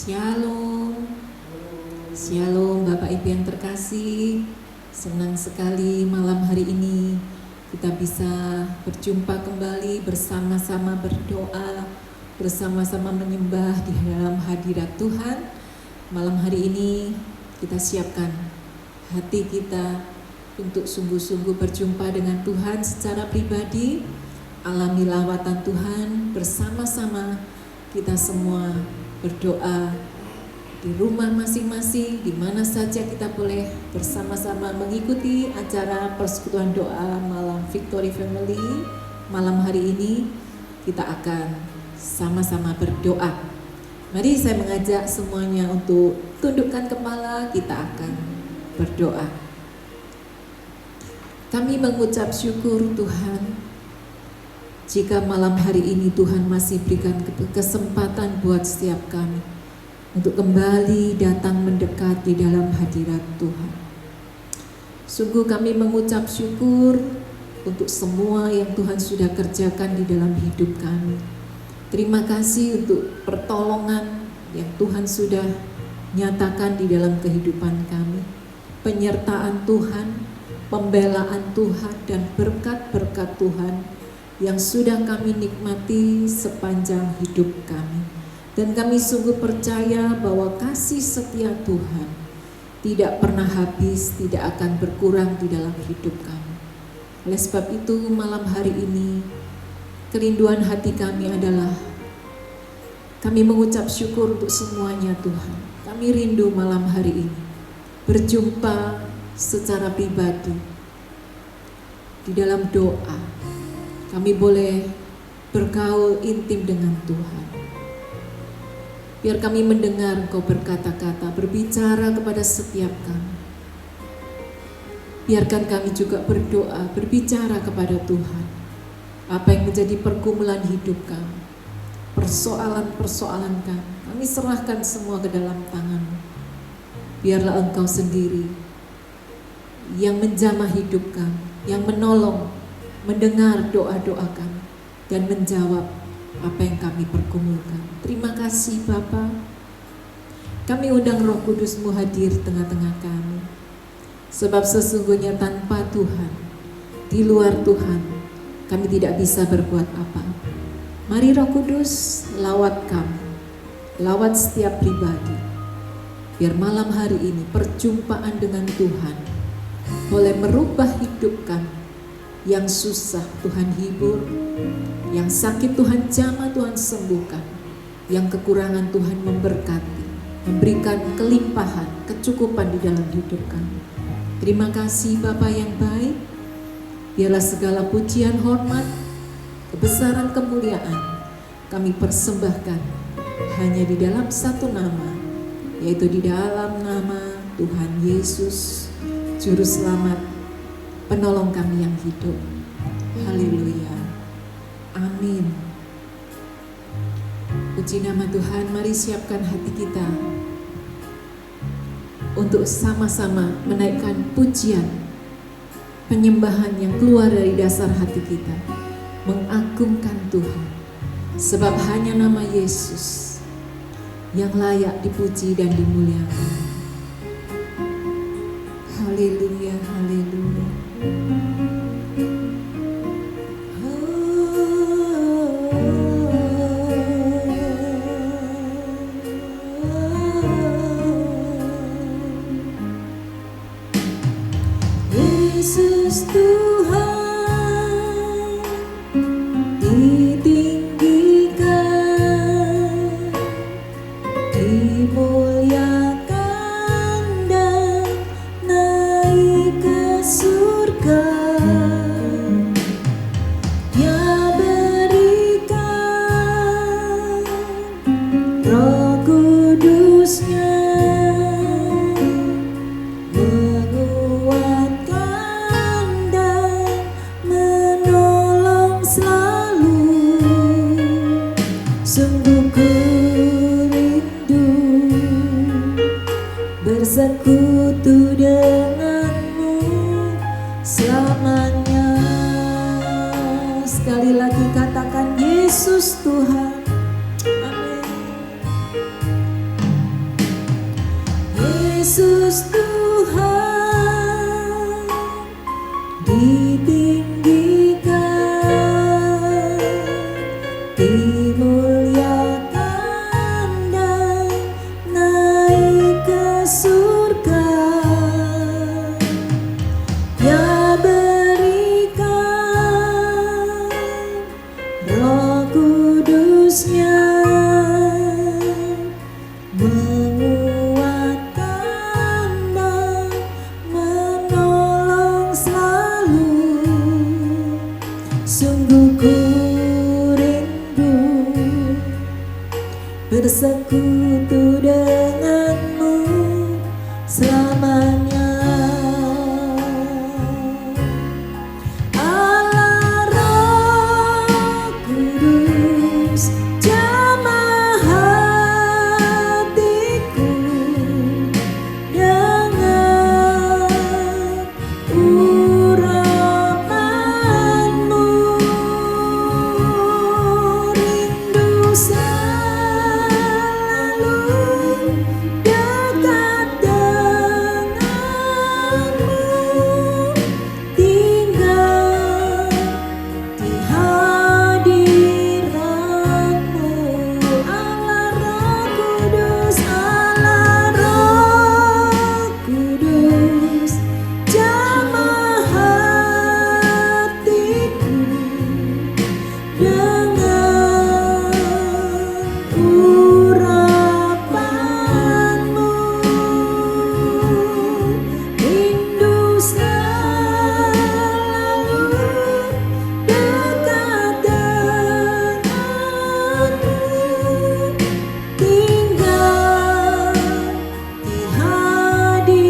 Shalom, Shalom Bapak Ibu yang terkasih. Senang sekali malam hari ini kita bisa berjumpa kembali bersama-sama berdoa, bersama-sama menyembah di dalam hadirat Tuhan. Malam hari ini kita siapkan hati kita untuk sungguh-sungguh berjumpa dengan Tuhan secara pribadi, alami lawatan Tuhan bersama-sama kita semua berdoa di rumah masing-masing, di mana saja kita boleh bersama-sama mengikuti acara persekutuan doa malam Victory Family. Malam hari ini kita akan sama-sama berdoa. Mari saya mengajak semuanya untuk tundukkan kepala, kita akan berdoa. Kami mengucap syukur Tuhan, jika malam hari ini Tuhan masih berikan kesempatan buat setiap kami untuk kembali datang mendekat di dalam hadirat Tuhan. Sungguh kami mengucap syukur untuk semua yang Tuhan sudah kerjakan di dalam hidup kami. Terima kasih untuk pertolongan yang Tuhan sudah nyatakan di dalam kehidupan kami. Penyertaan Tuhan, pembelaan Tuhan, dan berkat-berkat Tuhan yang sudah kami nikmati sepanjang hidup kami. Dan kami sungguh percaya bahwa kasih setia Tuhan tidak pernah habis, tidak akan berkurang di dalam hidup kami. Oleh sebab itu malam hari ini kerinduan hati kami adalah kami mengucap syukur untuk semuanya Tuhan. Kami rindu malam hari ini berjumpa secara pribadi di dalam doa. Kami boleh bergaul intim dengan Tuhan. Biar kami mendengar Engkau berkata-kata, berbicara kepada setiap kami. Biarkan kami juga berdoa, berbicara kepada Tuhan. Apa yang menjadi pergumulan hidup kami, persoalan-persoalan kami serahkan semua ke dalam tangan-Mu. Biarlah Engkau sendiri yang menjamah hidup kami, yang menolong, mendengar doa-doa kami, dan menjawab apa yang kami pergumulkan. Terima kasih Bapa. Kami undang Roh Kudus-Mu hadir tengah-tengah kami. Sebab sesungguhnya tanpa Tuhan, di luar Tuhan, kami tidak bisa berbuat apa-apa. Mari Roh Kudus lawat kami, lawat setiap pribadi. Biar malam hari ini perjumpaan dengan Tuhan boleh merubah hidup kami. Yang susah Tuhan hibur, yang sakit Tuhan jamah, Tuhan sembuhkan, yang kekurangan Tuhan memberkati, memberikan kelimpahan, kecukupan di dalam hidup kami. Terima kasih Bapa yang baik. Biarlah segala pujian, hormat, kebesaran, kemuliaan kami persembahkan hanya di dalam satu nama, yaitu di dalam nama Tuhan Yesus, Juru Selamat, penolong kami yang hidup. Haleluya. Amin. Puji nama Tuhan. Mari siapkan hati kita untuk sama-sama menaikkan pujian, penyembahan yang keluar dari dasar hati kita, mengagungkan Tuhan. Sebab hanya nama Yesus yang layak dipuji dan dimuliakan. Haleluya, haleluya. Yesus Tuhan ditinggikan, dimuliakan dan naik ke surga. Dia berikan Roh Kudus-Nya, menguatkan dan menolong selalu. Sungguh ku rindu bersekutu denganmu selamanya. Sekali lagi katakan Yesus Tuhan. Amin. Yesus Tuhan ditinggikan, dimuliakan dan naik ke surga. Ya berikan Roh Kudus-Nya menguatkan dan menolong selalu. Sungguh ku rindu bersekutu denganmu selamanya. Allah Roh Kudus, jamah hatiku dengan urapanmu. Rindu selalu dekat denganmu, tinggal di hadiratmu. Allah Roh Kudus, Allah Roh Kudus, jamah hatiku dengan urapanmu. Rindu selalu dekat denganmu, tinggal di hadiratmu.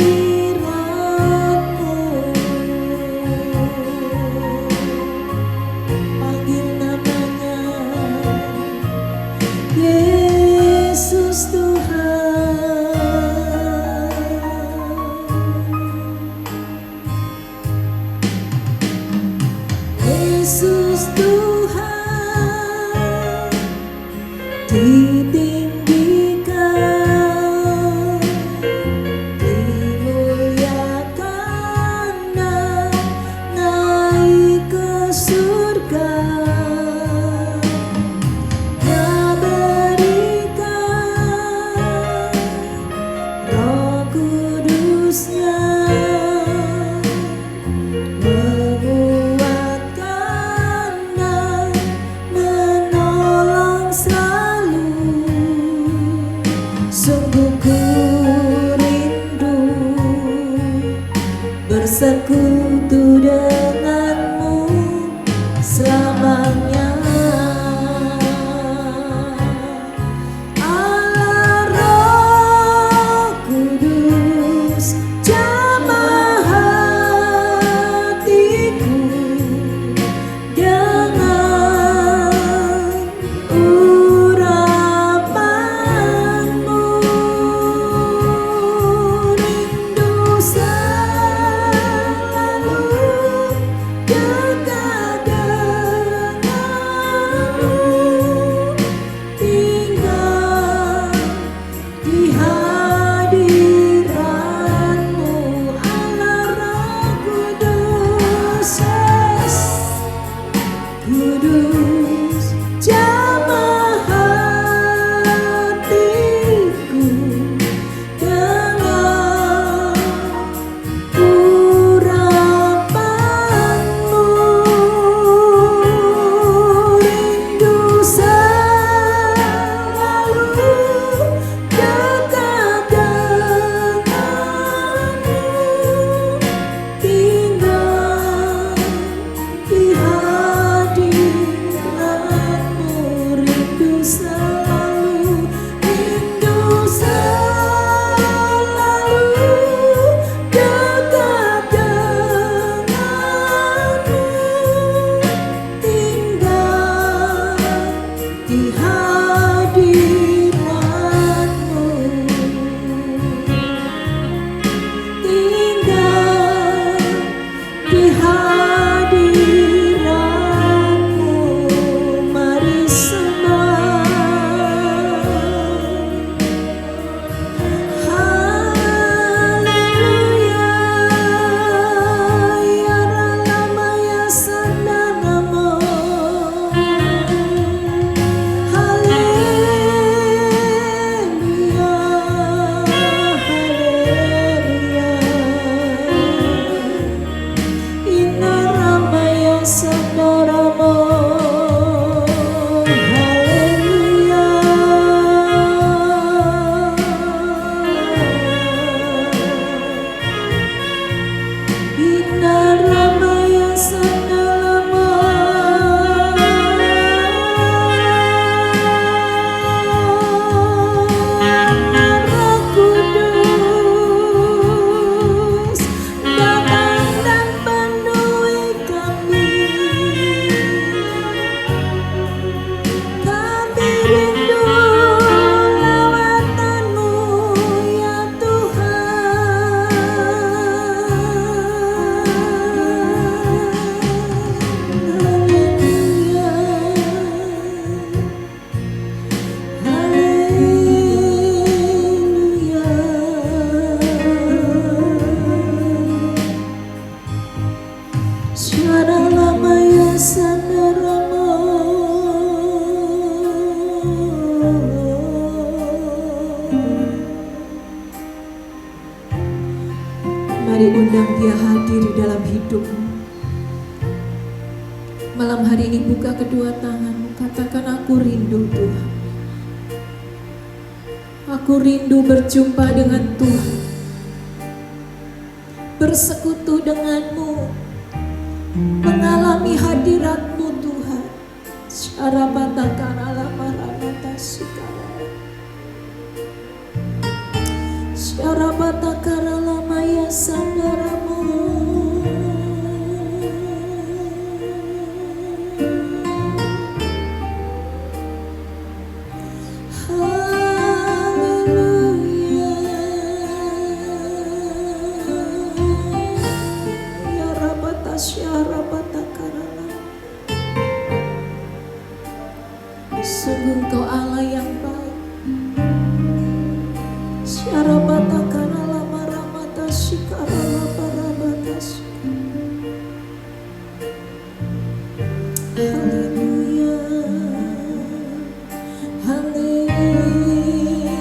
Panggil namanya Yesus Tuhan. Yesus Tuhan ditinggikan, dimuliakan dan naik ke surga. Ya berikan Roh Kudus-Nya menguatkan dan menolong selalu. Sungguh ku rindu bersekutu denganmu selamanya. Allah Roh Kudus, jamah hatiku dengan urapanmu. Rindu selalu dekat denganmu, tinggal di hadiratmu. Allah Roh Kudus, Yes Kudus, jamah hatiku dengan urapanmu. Rindu selalu dekat Mari undang Dia hadir di dalam hidupmu. Malam hari ini buka kedua tanganmu, katakan, aku rindu Tuhan. Aku rindu berjumpa dengan Tuhan, bersekutu denganmu, mengalami hadirat-Mu Tuhan. Syarabatakara lamaramata sikara, syarabatakara lamaya sandaramu. Sungguh Engkau Allah yang baik. Syarabata karala maramata shikarala parabata. Haleluya, haleluya.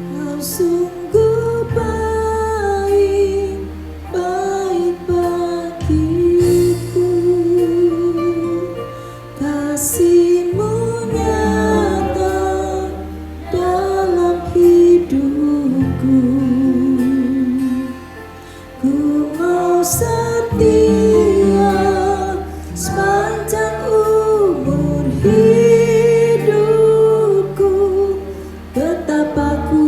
Kau sungguh baik, baik bagiku. Kasih-Mu nyata dalam hidupku. Ku mau setia sepanjang umur hidupku. Betapa ku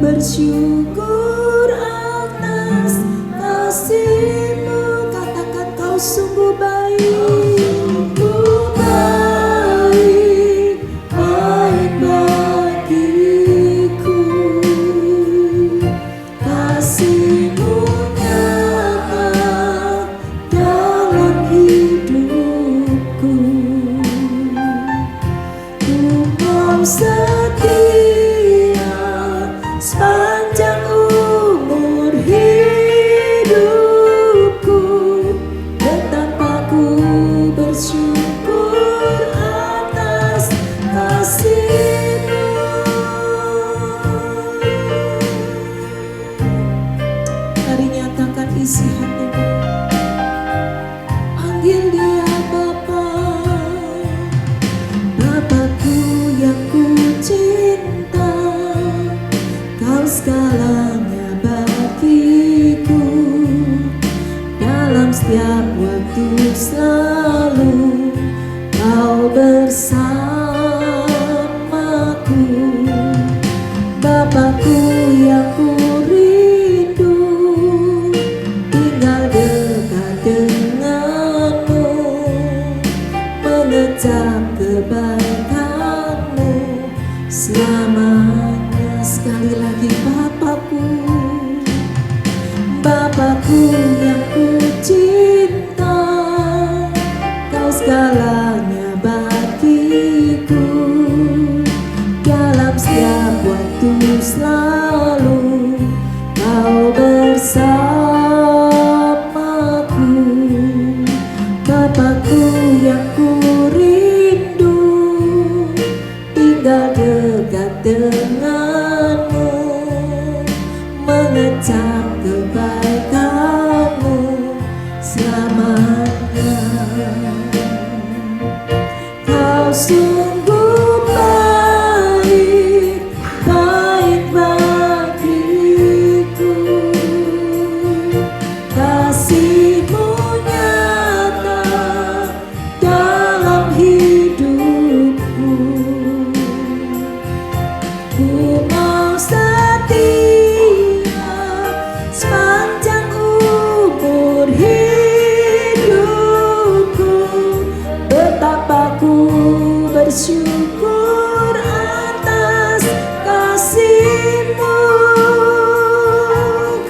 bersyukur atas kasih-Mu. Katakan, Kau sungguh baik. Ku baik, baik bagiku. Kasih-Mu nyata dalam hidupku. Ku mau setia sepanjang umur hidupku. Betapa ku bersyukur atas kasih-Mu. Mari nyatakan isi hatimu. Panggil Dia Bapa. Bapakku yang ku cinta, Kau segalanya bagiku. Dalam setiap waktu selalu Kau bersamaku. Bapakku yang ku rindu, tinggal dekat denganmu, mengejar kebaikan-Mu selamanya. Sekali lagi, Bapakku, Bapakku yang ku cinta, Kau segalanya bagiku. Dalam setiap waktu selalu Kau bersamaku. Bapakku yang ku rindu, tinggal dekat denganmu, mengejar kebaikan-Mu selamanya. Kau sungguh baik, baik bagiku. Kasih-Mu nyata dalam hidupku. Ku mau setia sepanjang umur hidupku. Betapa ku bersyukur atas kasih-Mu.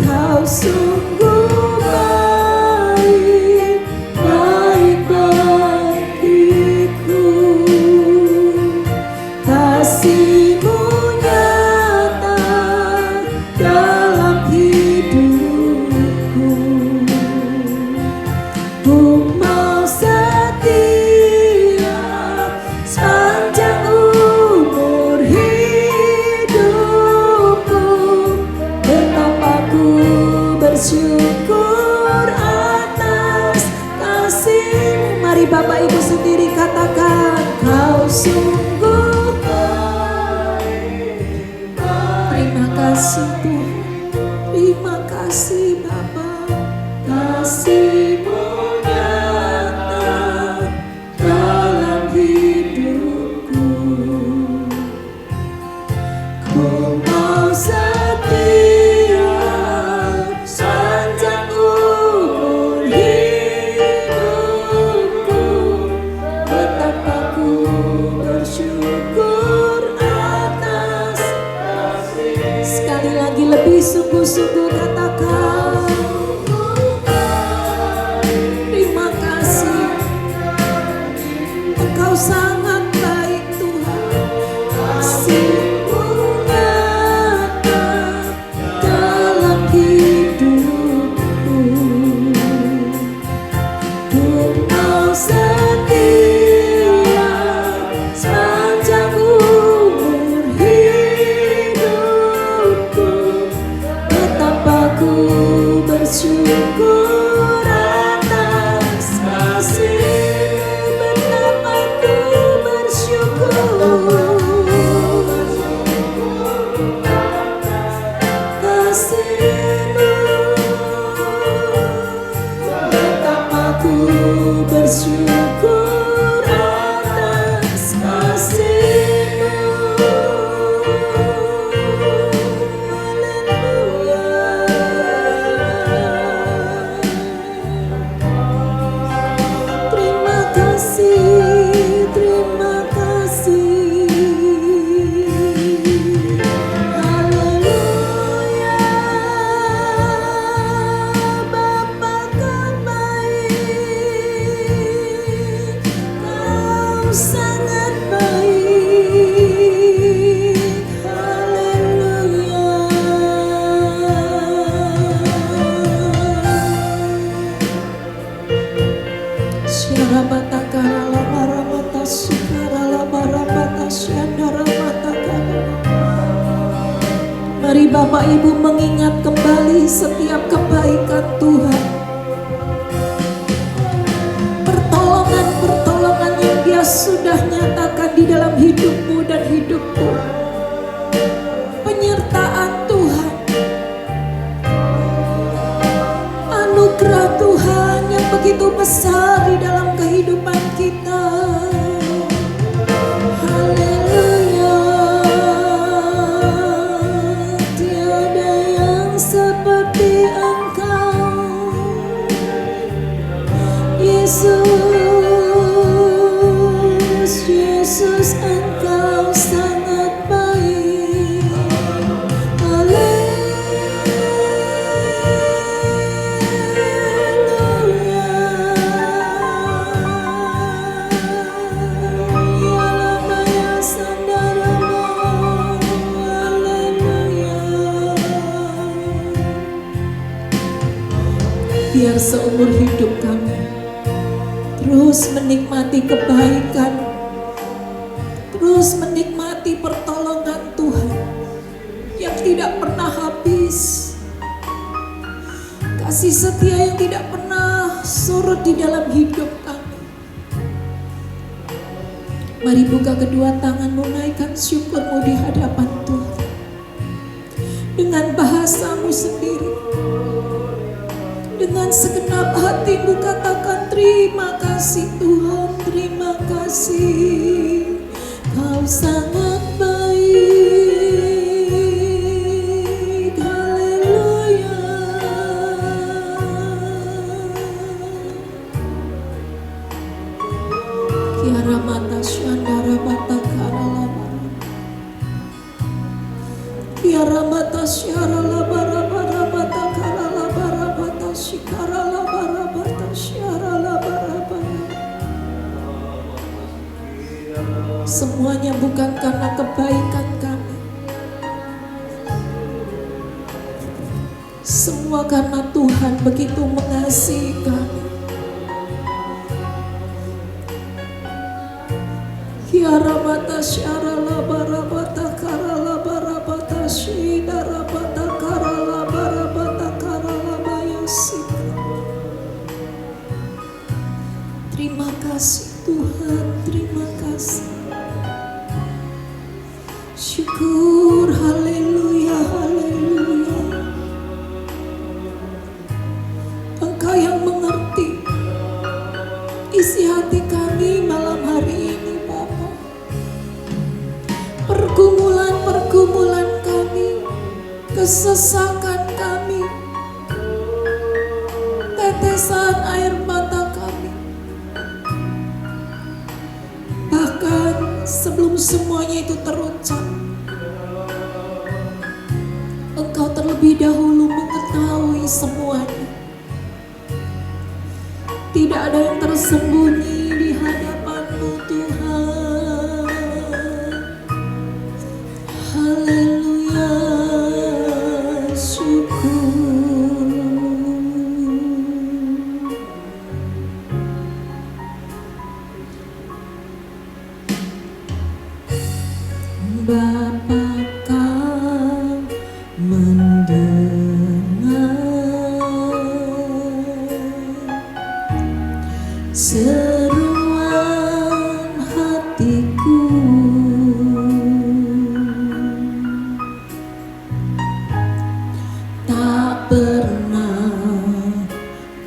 Kau sungguh baik, baik bagiku. Kasih-Mu nyata dalam hidupku. Ku mau setia sepanjang ini lebih sungguh-sungguh katakan terima kasih. Engkau sangat baik Tuhan. Kasih-Mu nyata dalam hidupku. Engkau setia sepanjang umur hidupku. Betapa ku bersyukur atas kasih-Mu. Betapa ku bersyukur kasih-Mu. Betapa ku bersyukur atas kasih-Mu. Haleluya. Terima kasih, terima kasih. Haleluya. Bapa kan baik, Kau sangat baik. Haleluya. Mari Bapak Ibu mengingat kembali setiap kebaikan Tuhan, pertolongan-pertolongan yang Dia sudah nyatakan di dalam hidupmu dan hidupku, penyertaan Tuhan, anugerah Tuhan yang begitu besar di dalam kehidupan kita. Haleluya. Tiada yang seperti Engkau, Yesus. Yesus, Engkau sangat baik. Haleluya. Yalamaya sandarama. Haleluya. Biar seumur hidup kami terus menikmati kebaikan, terus menikmati pertolongan Tuhan yang tidak pernah habis, kasih setia yang tidak pernah surut di dalam hidup kami. Mari buka kedua tanganmu, naikkan syukurmu di hadapan Tuhan dengan bahasamu sendiri. Dengan segenap hatimu katakan terima kasih Tuhan, terima kasih. Kau sangat baik. Haleluya. Kiara mata syandara mata karalaba. Kiara mata syara labara bara mata karalaba mata shikara labara mata syara labara bara. Semuanya bukan karena kebaikan kami, semua karena Tuhan begitu mengasihi kami. Kiara mata syara labara mata kara labara mata shidara mata kara labara mata kara labaya sika. Terima kasih Tuhan, terima kasih. Syukur, haleluya, haleluya. Engkau yang mengerti isi hati kami malam hari ini Bapa. Pergumulan-pergumulan kami, kesesakan kami, tetesan air mata kami, bahkan sebelum semuanya itu terucap, Engkau kami semuanya. Tidak ada yang tersembunyi di hadapan-Mu Tuhan. Haleluya, syukur. Bapa, Kau mendengar seruan hatiku. Tak pernah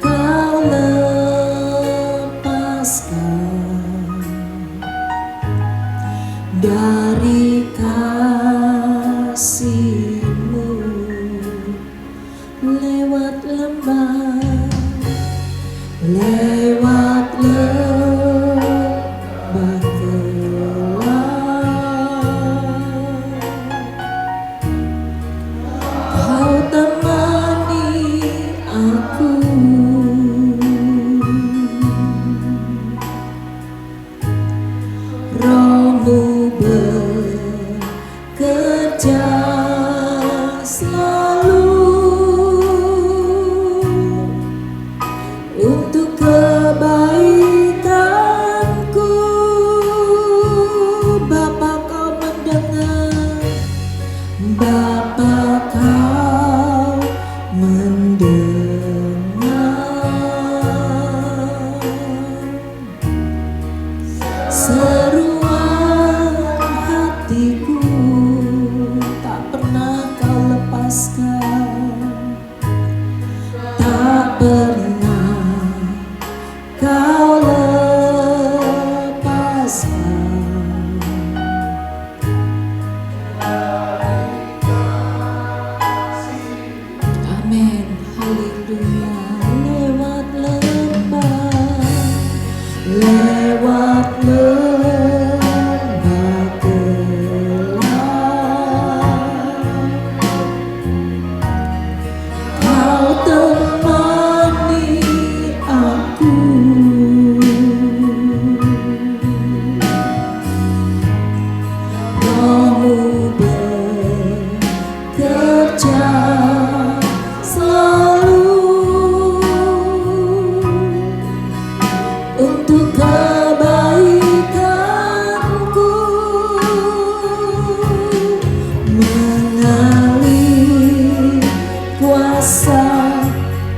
Kau lepaskan dari kasih-Mu. Lewat lembah, lewat lembah gelap, Kau temani aku. Roh-Mu bekerja selalu untuk kebaikanku. Bapa, Kau mendengar, Bapa, Kau mendengar seruan hatiku. Tak pernah Kau lepaskan, tak pernah Kau lepaskan. Amin, haleluya. Lewat lembah, lewat lembah gelap, Kau temani aku. Roh-Mu bekerja selalu untuk kebaikanku. Mengalir kuasa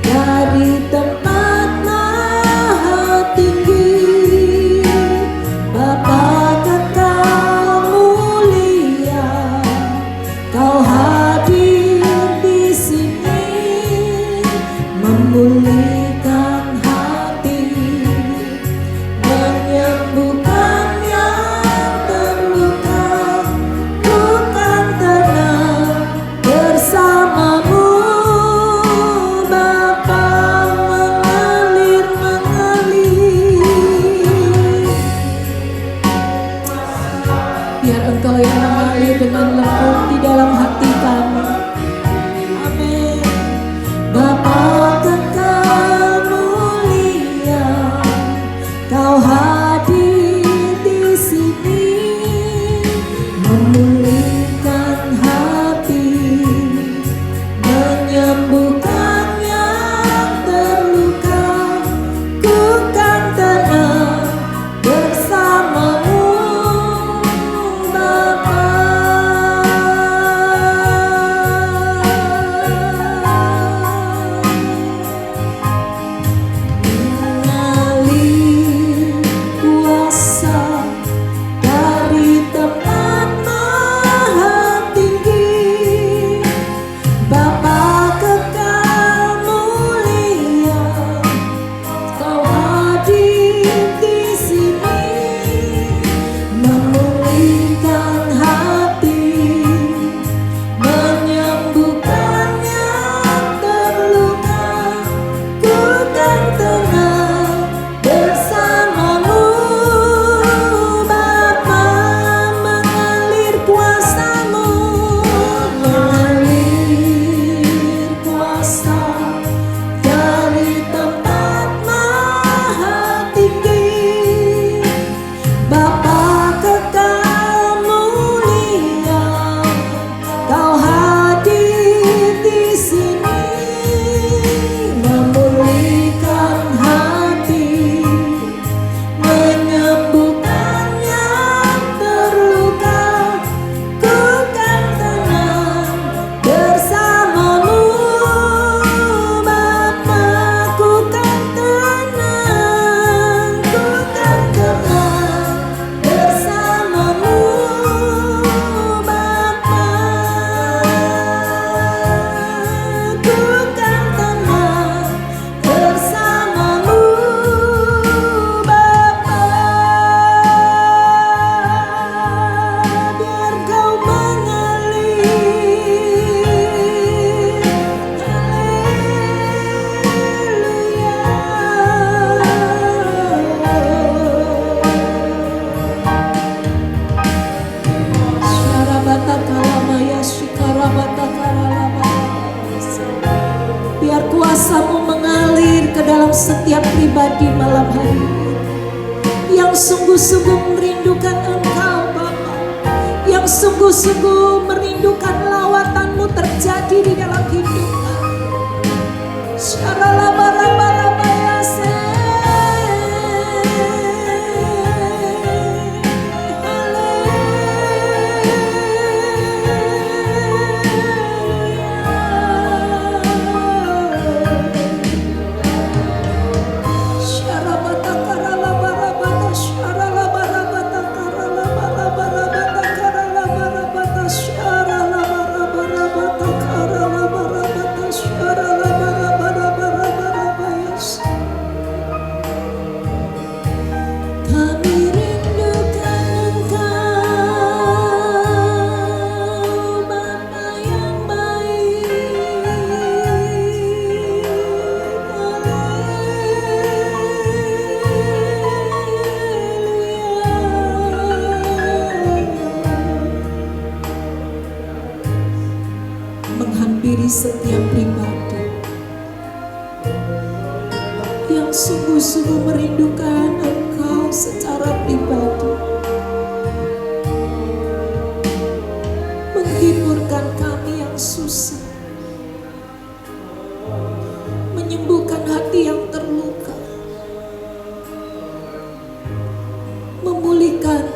dari tempat maha tinggi. Bapa, Kekal mulia, Kau hadir di sini, memulihkan hati, menyembuhkan yang terluka. Ku kan tenang bersama-Mu. Bapa, mengalir, biar Engkau yang mengalir dengan lembut di dalam hati kami. Amin. Bapa, Kekal mulia, Kau hadir di sini, memulihkan hati, menyembuhkan yang terluka. Ku kan tenang bersama-Mu, Bapa. setiap pribadi malam hari ini yang sungguh-sungguh merindukan Engkau Bapa, yang sungguh-sungguh merindukan lawatan-Mu terjadi di dalam hidup kami. Menghampiri setiap pribadi yang sungguh-sungguh merindukan Engkau secara pribadi, menghiburkan kami yang susah, menyembuhkan hati yang terluka, memulihkan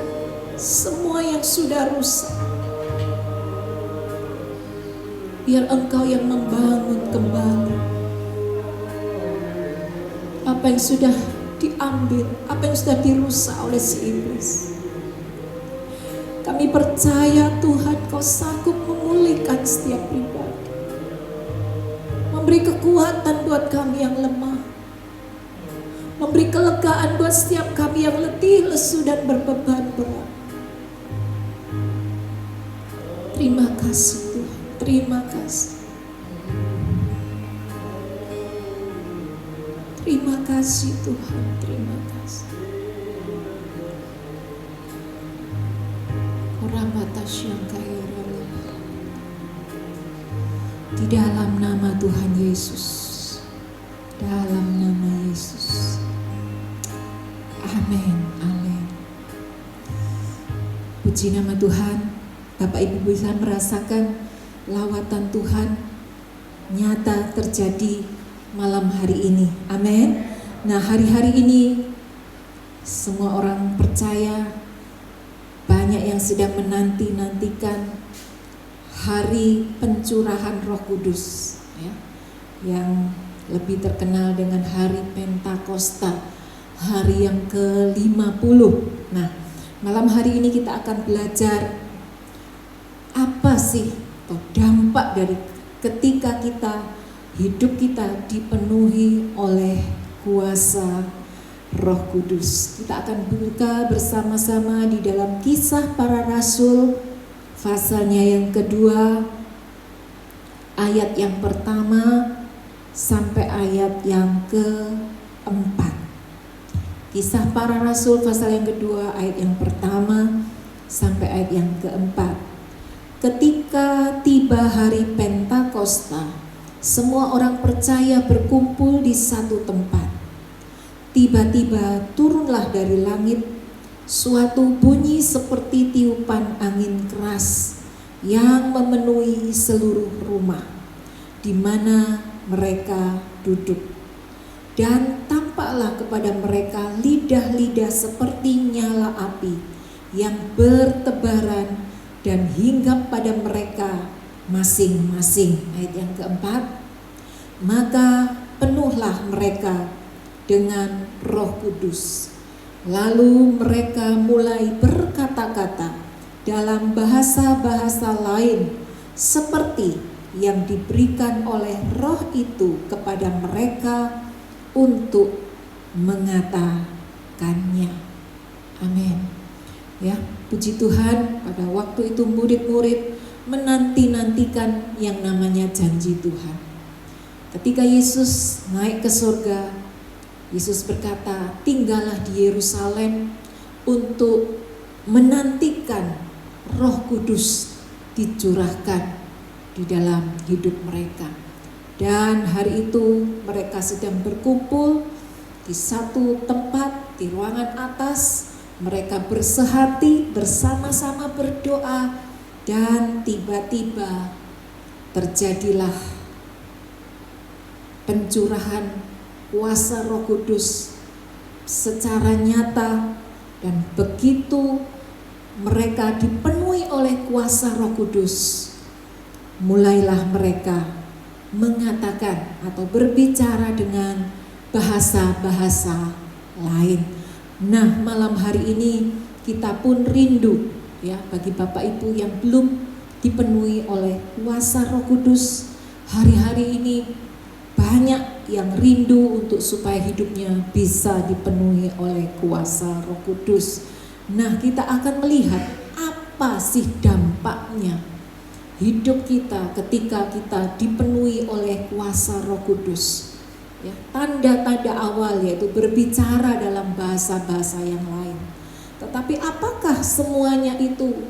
semua yang sudah rusak. Biar Engkau yang membangun kembali apa yang sudah diambil, apa yang sudah dirusak oleh si iblis. Kami percaya Tuhan, Kau sanggup memulihkan setiap pribadi, memberi kekuatan buat kami yang lemah, memberi kelegaan buat setiap kami yang letih, lesu dan berbeban berat. Terima kasih Tuhan. Terima kasih. Terima kasih Tuhan, terima kasih. Di dalam nama Tuhan Yesus, dalam nama Yesus. Amin, amin. Puji nama Tuhan. Bapak Ibu bisa merasakan lawatan Tuhan nyata terjadi malam hari ini. Amin. Nah, hari-hari ini semua orang percaya banyak yang sedang menanti-nantikan hari pencurahan Roh Kudus, ya, yang lebih terkenal dengan hari Pentakosta, hari yang ke-50. Nah, malam hari ini kita akan belajar apa sih dampak dari ketika hidup kita dipenuhi oleh kuasa Roh Kudus. Kita akan buka bersama-sama di dalam Kisah Para Rasul pasalnya yang kedua, ayat yang pertama sampai ayat yang keempat. Kisah Para Rasul pasal yang kedua, ayat yang pertama sampai ayat yang keempat. Ketika tiba hari Pentakosta, semua orang percaya berkumpul di satu tempat. Tiba-tiba turunlah dari langit suatu bunyi seperti tiupan angin keras yang memenuhi seluruh rumah di mana mereka duduk. Dan tampaklah kepada mereka lidah-lidah seperti nyala api yang bertebaran dan hinggap pada mereka masing-masing. Ayat yang keempat, maka penuhlah mereka dengan Roh Kudus. Lalu mereka mulai berkata-kata dalam bahasa-bahasa lain seperti yang diberikan oleh Roh itu kepada mereka untuk mengatakannya. Amin. Ya, puji Tuhan, pada waktu itu murid-murid menanti-nantikan yang namanya janji Tuhan. Ketika Yesus naik ke surga, Yesus berkata, tinggallah di Yerusalem untuk menantikan Roh Kudus dicurahkan di dalam hidup mereka. Dan hari itu mereka sedang berkumpul di satu tempat, di ruangan atas. Mereka bersehati, bersama-sama berdoa, dan tiba-tiba terjadilah pencurahan kuasa Roh Kudus secara nyata. Dan begitu mereka dipenuhi oleh kuasa Roh Kudus, mulailah mereka mengatakan atau berbicara dengan bahasa-bahasa lain. Nah, malam hari ini kita pun rindu ya, bagi Bapak Ibu yang belum dipenuhi oleh kuasa Roh Kudus, hari-hari ini banyak yang rindu untuk supaya hidupnya bisa dipenuhi oleh kuasa Roh Kudus. Nah, kita akan melihat apa sih dampaknya hidup kita ketika kita dipenuhi oleh kuasa Roh Kudus. Ya, tanda-tanda awal yaitu berbicara dalam bahasa-bahasa yang lain. Tetapi apakah semuanya itu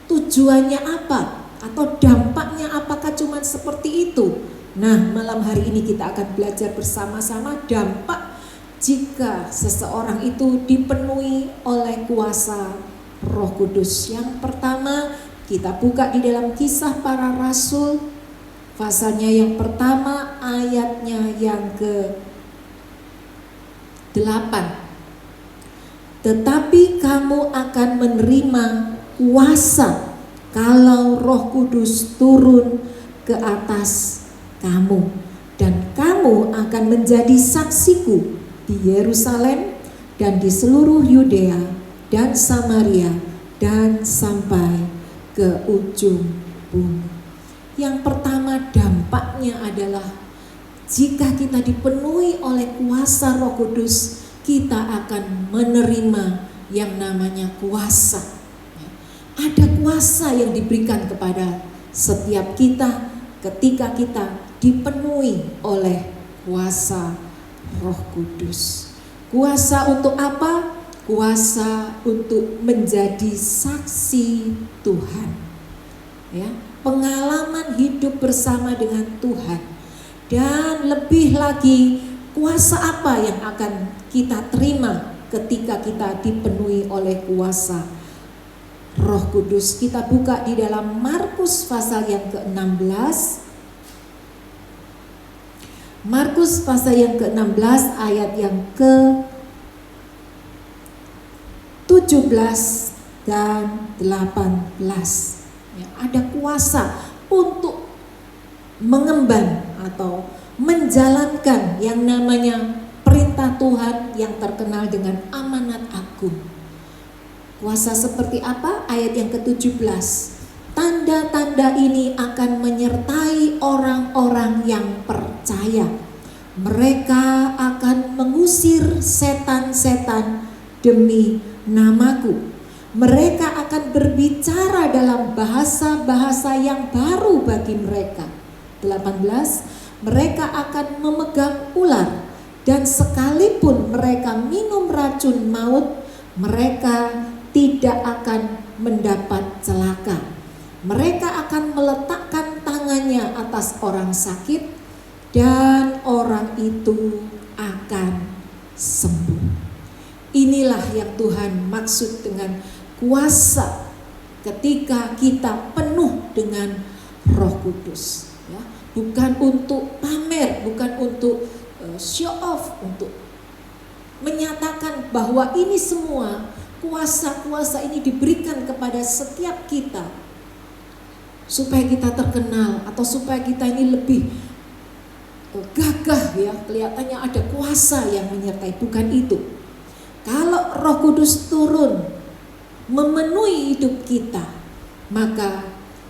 tujuannya apa? Atau dampaknya apakah cuma seperti itu? Nah, malam hari ini kita akan belajar bersama-sama dampak jika seseorang itu dipenuhi oleh kuasa Roh Kudus. Yang pertama, kita buka di dalam Kisah Para Rasul, pasalnya yang pertama, ayatnya yang ke-8. Tetapi kamu akan menerima kuasa kalau Roh Kudus turun ke atas kamu, dan kamu akan menjadi saksiku di Yerusalem dan di seluruh Yudea dan Samaria dan sampai ke ujung bumi. Yang pertama, dampaknya adalah jika kita dipenuhi oleh kuasa Roh Kudus, kita akan menerima yang namanya kuasa. Ada kuasa yang diberikan kepada setiap kita ketika kita dipenuhi oleh kuasa Roh Kudus. Kuasa untuk apa? Kuasa untuk menjadi saksi Tuhan. Ya, pengalaman hidup bersama dengan Tuhan. Dan lebih lagi, kuasa apa yang akan kita terima ketika kita dipenuhi oleh kuasa Roh Kudus? Kita buka di dalam Markus pasal yang ke-16. Markus pasal yang ke-16 ayat yang ke-17 dan 18. Ya, ada kuasa untuk mengemban atau menjalankan yang namanya perintah Tuhan yang terkenal dengan amanat agung. Kuasa seperti apa? Ayat yang ke-17. Tanda-tanda ini akan menyertai orang-orang yang percaya. Mereka akan mengusir setan-setan demi namaku. Mereka akan berbicara dalam bahasa-bahasa yang baru bagi mereka. 18. Mereka akan memegang ular, dan sekalipun mereka minum racun maut, mereka tidak akan mendapat celaka. Mereka akan meletakkan tangannya atas orang sakit, dan orang itu akan sembuh. Inilah yang Tuhan maksud dengan kuasa ketika kita penuh dengan Roh Kudus. Ya, bukan untuk pamer, bukan untuk show off, untuk menyatakan bahwa ini semua kuasa-kuasa ini diberikan kepada setiap kita supaya kita terkenal atau supaya kita ini lebih gagah, ya, kelihatannya ada kuasa yang menyertai. Bukan itu. Kalau Roh Kudus turun memenuhi hidup kita, maka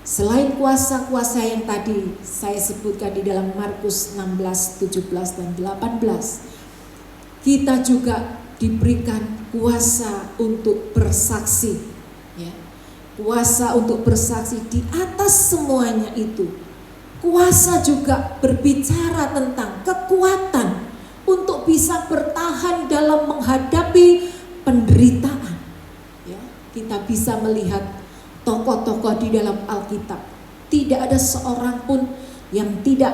selain kuasa-kuasa yang tadi saya sebutkan di dalam Markus 16, 17 dan 18, kita juga diberikan kuasa untuk bersaksi, ya. Kuasa untuk bersaksi. Di atas semuanya itu, kuasa juga berbicara tentang kekuatan untuk bisa bertahan dalam menghadapi penderitaan. Ya, kita bisa melihat tokoh-tokoh di dalam Alkitab. Tidak ada seorang pun yang tidak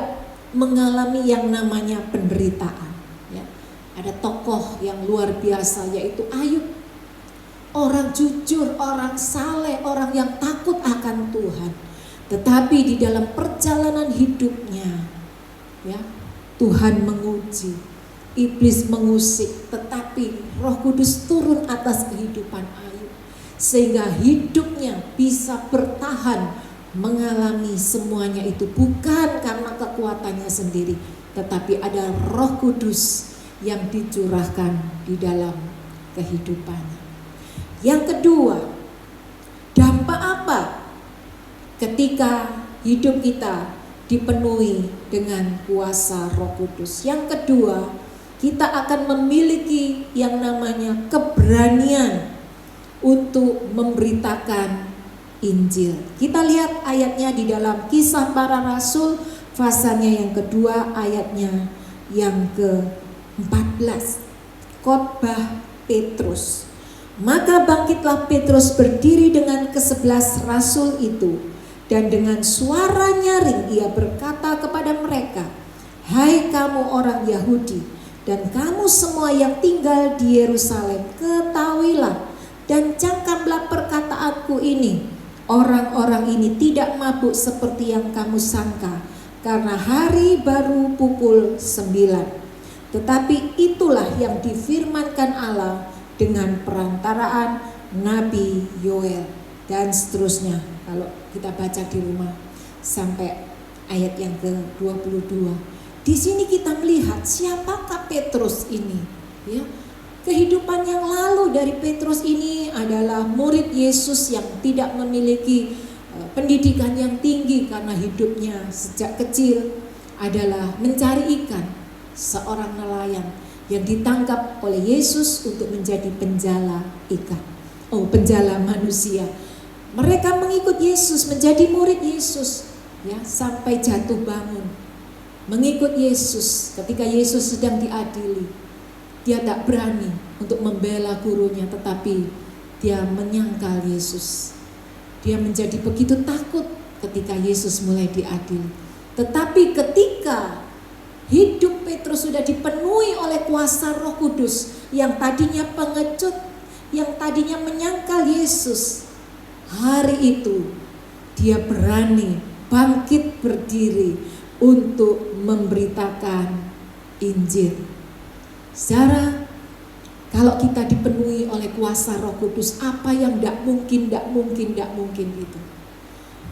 mengalami yang namanya penderitaan. Ya. Ada tokoh yang luar biasa yaitu Ayub. Orang jujur, orang saleh, orang yang takut akan Tuhan. Tetapi di dalam perjalanan hidupnya, ya, Tuhan menguji, iblis mengusik, tetapi Roh Kudus turun atas kehidupan Ayub sehingga hidupnya bisa bertahan mengalami semuanya itu bukan karena kekuatannya sendiri, tetapi ada Roh Kudus yang dicurahkan di dalam kehidupannya. Yang kedua, dampak apa ketika hidup kita dipenuhi dengan kuasa Roh Kudus? Yang kedua, kita akan memiliki yang namanya keberanian untuk memberitakan Injil. Kita lihat ayatnya di dalam Kisah Para Rasul pasalnya yang kedua, ayatnya yang ke-14. Khotbah Petrus. Maka bangkitlah Petrus berdiri dengan ke-11 rasul itu, dan dengan suara nyaring ia berkata kepada mereka, "Hai kamu orang Yahudi, dan kamu semua yang tinggal di Yerusalem, ketahuilah dan camkanlah perkataanku ini. Orang-orang ini tidak mabuk seperti yang kamu sangka, karena hari baru pukul 9. Tetapi itulah yang difirmankan Allah dengan perantaraan Nabi Yoel," dan seterusnya. Kalau kita baca di rumah sampai ayat yang ke-22. Di sini kita melihat siapakah Petrus ini, ya. Kehidupan yang lalu dari Petrus ini adalah murid Yesus yang tidak memiliki pendidikan yang tinggi karena hidupnya sejak kecil adalah mencari ikan, seorang nelayan yang ditangkap oleh Yesus untuk menjadi penjala ikan. Penjala manusia. Mereka mengikut Yesus, menjadi murid Yesus, ya, sampai jatuh bangun. Mengikut Yesus ketika Yesus sedang diadili. Dia tak berani untuk membela gurunya, tetapi dia menyangkal Yesus. Dia menjadi begitu takut ketika Yesus mulai diadili. Tetapi ketika hidup Petrus sudah dipenuhi oleh kuasa Roh Kudus, yang tadinya pengecut, yang tadinya menyangkal Yesus, hari itu dia berani bangkit berdiri untuk memberitakan Injil. Saudara, kalau kita dipenuhi oleh kuasa Roh Kudus, apa yang tidak mungkin itu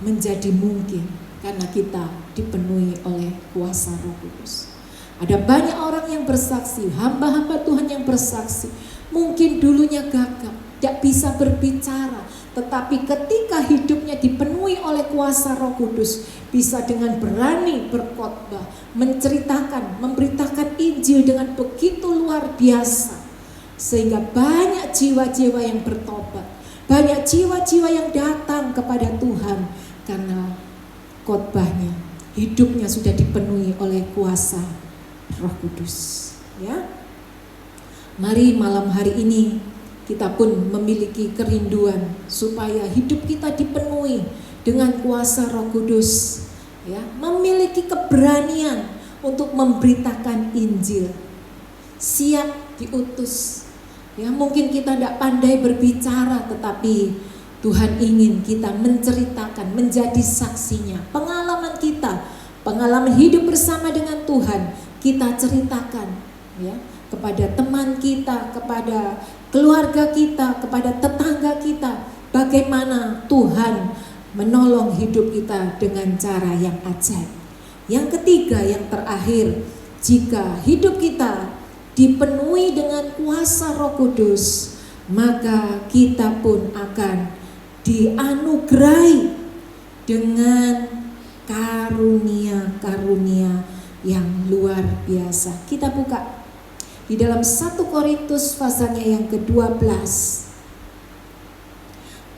menjadi mungkin karena kita dipenuhi oleh kuasa Roh Kudus. Ada banyak orang yang bersaksi, hamba-hamba Tuhan yang bersaksi, mungkin dulunya gagap, tidak bisa berbicara, tetapi ketika hidupnya dipenuhi oleh kuasa Roh Kudus, bisa dengan berani berkhotbah, menceritakan, memberitakan Injil dengan begitu luar biasa, sehingga banyak jiwa-jiwa yang bertobat, banyak jiwa-jiwa yang datang kepada Tuhan karena khotbahnya, hidupnya sudah dipenuhi oleh kuasa Roh Kudus. Ya, mari malam hari ini kita pun memiliki kerinduan supaya hidup kita dipenuhi dengan kuasa Roh Kudus, ya, memiliki keberanian untuk memberitakan Injil, siap diutus. Ya, mungkin kita tidak pandai berbicara, tetapi Tuhan ingin kita menceritakan, menjadi saksinya. Pengalaman kita, pengalaman hidup bersama dengan Tuhan, kita ceritakan, ya, kepada teman kita, kepada keluarga kita, kepada tetangga kita, bagaimana Tuhan menolong hidup kita dengan cara yang ajaib. Yang ketiga, yang terakhir, jika hidup kita dipenuhi dengan kuasa Roh Kudus, maka kita pun akan dianugerahi dengan karunia-karunia yang luar biasa. Kita buka di dalam 1 Korintus pasalnya yang ke-12,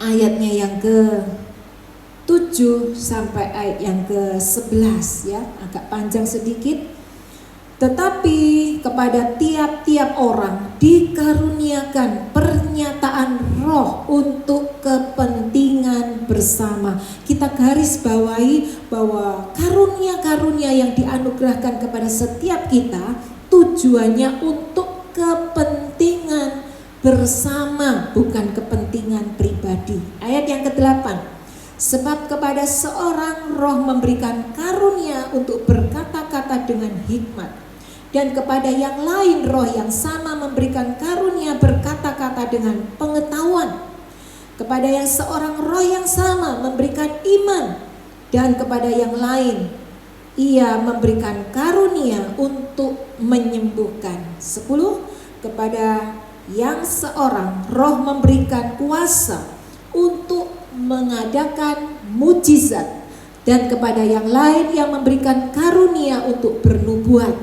ayatnya yang ke-7 sampai ayat yang ke-11, ya, agak panjang sedikit. Tetapi kepada tiap-tiap orang dikaruniakan pernyataan roh untuk kepentingan bersama. Kita garis bawahi bahwa karunia-karunia yang dianugerahkan kepada setiap kita tujuannya untuk bersama, bukan kepentingan pribadi. Ayat yang ke-8. Sebab kepada seorang roh memberikan karunia untuk berkata-kata dengan hikmat, dan kepada yang lain roh yang sama memberikan karunia berkata-kata dengan pengetahuan. Kepada yang seorang roh yang sama memberikan iman, dan kepada yang lain ia memberikan karunia untuk menyembuhkan. 10. Kepada yang seorang roh memberikan kuasa untuk mengadakan mujizat, dan kepada yang lain yang memberikan karunia untuk bernubuat,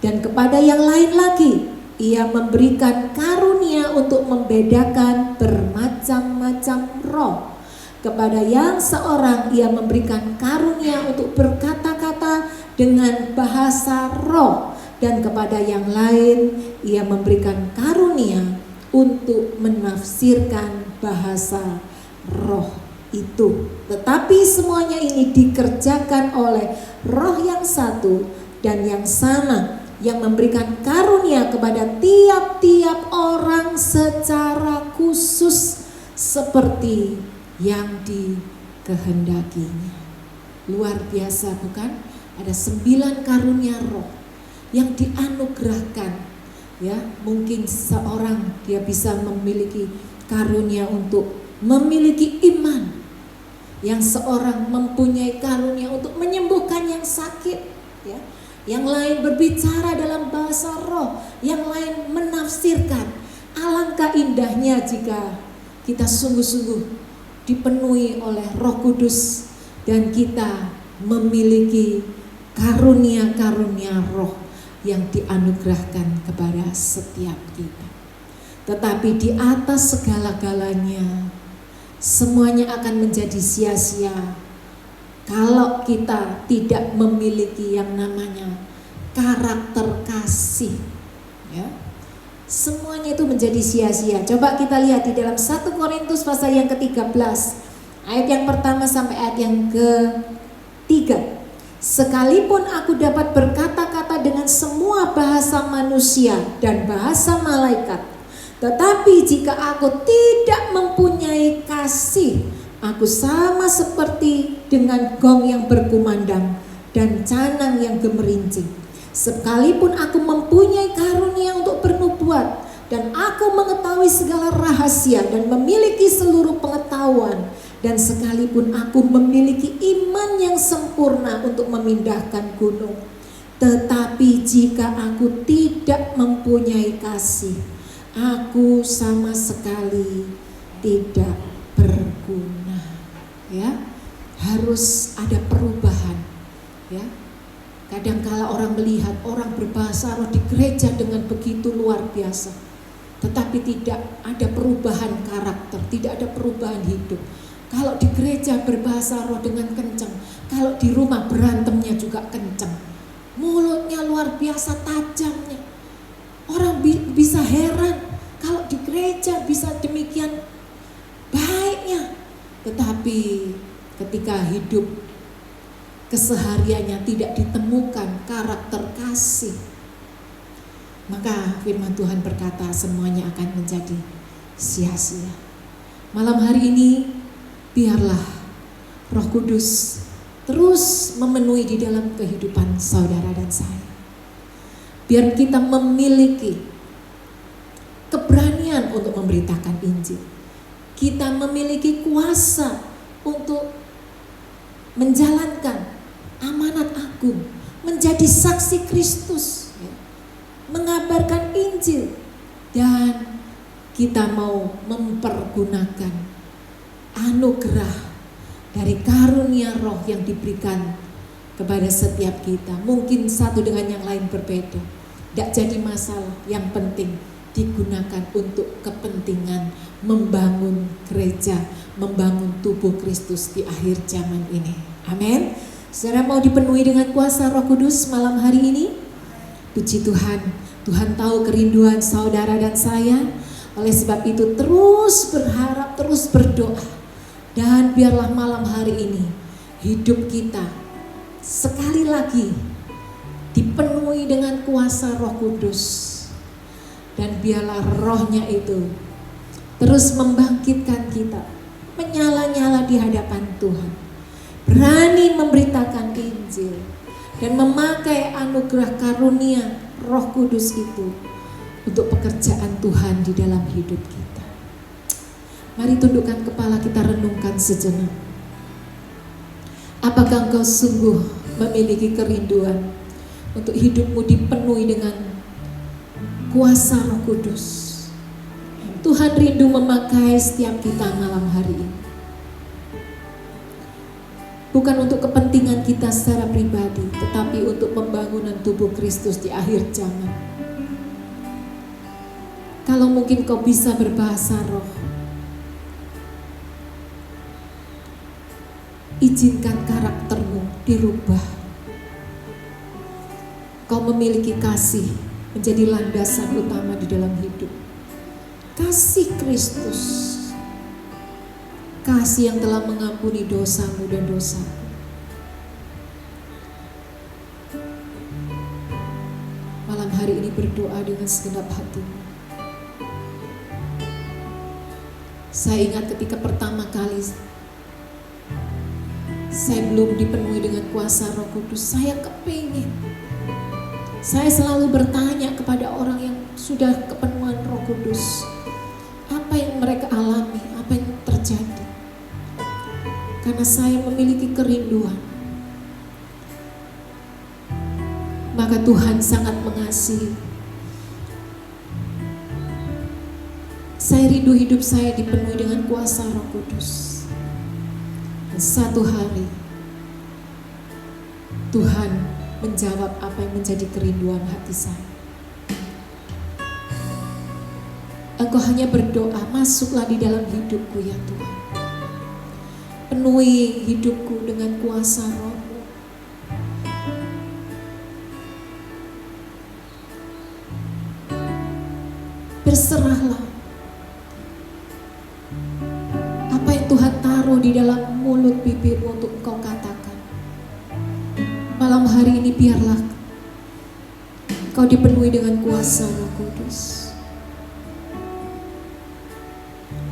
dan kepada yang lain lagi ia memberikan karunia untuk membedakan bermacam-macam roh. Kepada yang seorang ia memberikan karunia untuk berkata-kata dengan bahasa roh, dan kepada yang lain ia memberikan karunia untuk menafsirkan bahasa roh itu. Tetapi semuanya ini dikerjakan oleh roh yang satu dan yang sama, yang memberikan karunia kepada tiap-tiap orang secara khusus seperti yang dikehendakinya. Luar biasa bukan? Ada 9 karunia roh yang dianugerahkan. Ya, mungkin seorang dia bisa memiliki karunia untuk memiliki iman, yang seorang mempunyai karunia untuk menyembuhkan yang sakit, ya. Yang lain berbicara dalam bahasa roh, yang lain menafsirkan. Alangkah indahnya jika kita sungguh-sungguh dipenuhi oleh Roh Kudus dan kita memiliki karunia-karunia roh yang dianugerahkan kepada setiap kita. Tetapi di atas segala-galanya, semuanya akan menjadi sia-sia kalau kita tidak memiliki yang namanya karakter kasih, ya. Semuanya itu menjadi sia-sia. Coba kita lihat di dalam 1 Korintus pasal yang ke-13, ayat yang pertama sampai ayat yang ke-3. Sekalipun aku dapat berkata-kata dengan semua bahasa manusia dan bahasa malaikat, tetapi jika aku tidak mempunyai kasih, aku sama seperti dengan gong yang berkumandang dan canang yang gemerincing. Sekalipun aku mempunyai karunia untuk bernubuat, dan aku mengetahui segala rahasia dan memiliki seluruh pengetahuan, dan sekalipun aku memiliki iman yang sempurna untuk memindahkan gunung, tetapi jika aku tidak mempunyai kasih, aku sama sekali tidak berguna. Ya, harus ada perubahan. Ya, kadangkala orang melihat orang berbahasa roh di gereja dengan begitu luar biasa, tetapi tidak ada perubahan karakter, tidak ada perubahan hidup. Kalau di gereja berbahasa roh dengan kencang, kalau di rumah berantemnya juga kencang, mulutnya luar biasa tajamnya. Orang bisa heran kalau di gereja bisa demikian baiknya, tetapi ketika hidup kesehariannya tidak ditemukan karakter kasih, maka firman Tuhan berkata semuanya akan menjadi sia-sia. Malam hari ini biarlah Roh Kudus terus memenuhi di dalam kehidupan saudara dan saya. Biar kita memiliki keberanian untuk memberitakan Injil. Kita memiliki kuasa untuk menjalankan amanat agung, menjadi saksi Kristus, ya, mengabarkan Injil, dan kita mau mempergunakan anugerah dari karunia roh yang diberikan kepada setiap kita. Mungkin satu dengan yang lain berbeda, tidak jadi masalah. Yang penting digunakan untuk kepentingan membangun gereja, membangun tubuh Kristus di akhir zaman ini. Amin. Saudara mau dipenuhi dengan kuasa Roh Kudus malam hari ini? Puji Tuhan, Tuhan tahu kerinduan saudara dan saya. Oleh sebab itu terus berharap, terus berdoa. Dan biarlah malam hari ini hidup kita sekali lagi dipenuhi dengan kuasa Roh Kudus. Dan biarlah rohnya itu terus membangkitkan kita, menyala-nyala di hadapan Tuhan, berani memberitakan Injil, dan memakai anugerah karunia Roh Kudus itu untuk pekerjaan Tuhan di dalam hidup kita. Mari tundukkan kepala, kita renungkan sejenak. Apakah engkau sungguh memiliki kerinduan untuk hidupmu dipenuhi dengan kuasa Roh Kudus? Tuhan rindu memakai setiap kita malam hari ini. Bukan untuk kepentingan kita secara pribadi, tetapi untuk pembangunan tubuh Kristus di akhir zaman. Kalau mungkin kau bisa berbahasa roh, izinkan karaktermu dirubah. Kau memiliki kasih menjadi landasan utama di dalam hidup. Kasih Kristus, kasih yang telah mengampuni dosamu dan dosaku. Malam hari ini berdoa dengan segenap hatimu. Saya ingat ketika pertama kali saya belum dipenuhi dengan kuasa Roh Kudus, saya kepingin. Saya selalu bertanya kepada orang yang sudah kepenuhan Roh Kudus, apa yang mereka alami, apa yang terjadi. Karena saya memiliki kerinduan. Maka Tuhan sangat mengasihi. Saya rindu hidup saya dipenuhi dengan kuasa Roh Kudus. Dan satu hari Tuhan menjawab apa yang menjadi kerinduan hati saya. Engkau hanya berdoa, masuklah di dalam hidupku ya Tuhan. Penuhi hidupku dengan kuasa Roh-Mu. Berserahlah. Apa yang Tuhan taruh di dalam mulut bibirmu untuk engkau katakan. Malam hari ini biarlah engkau dipenuhi dengan kuasa Roh Kudus.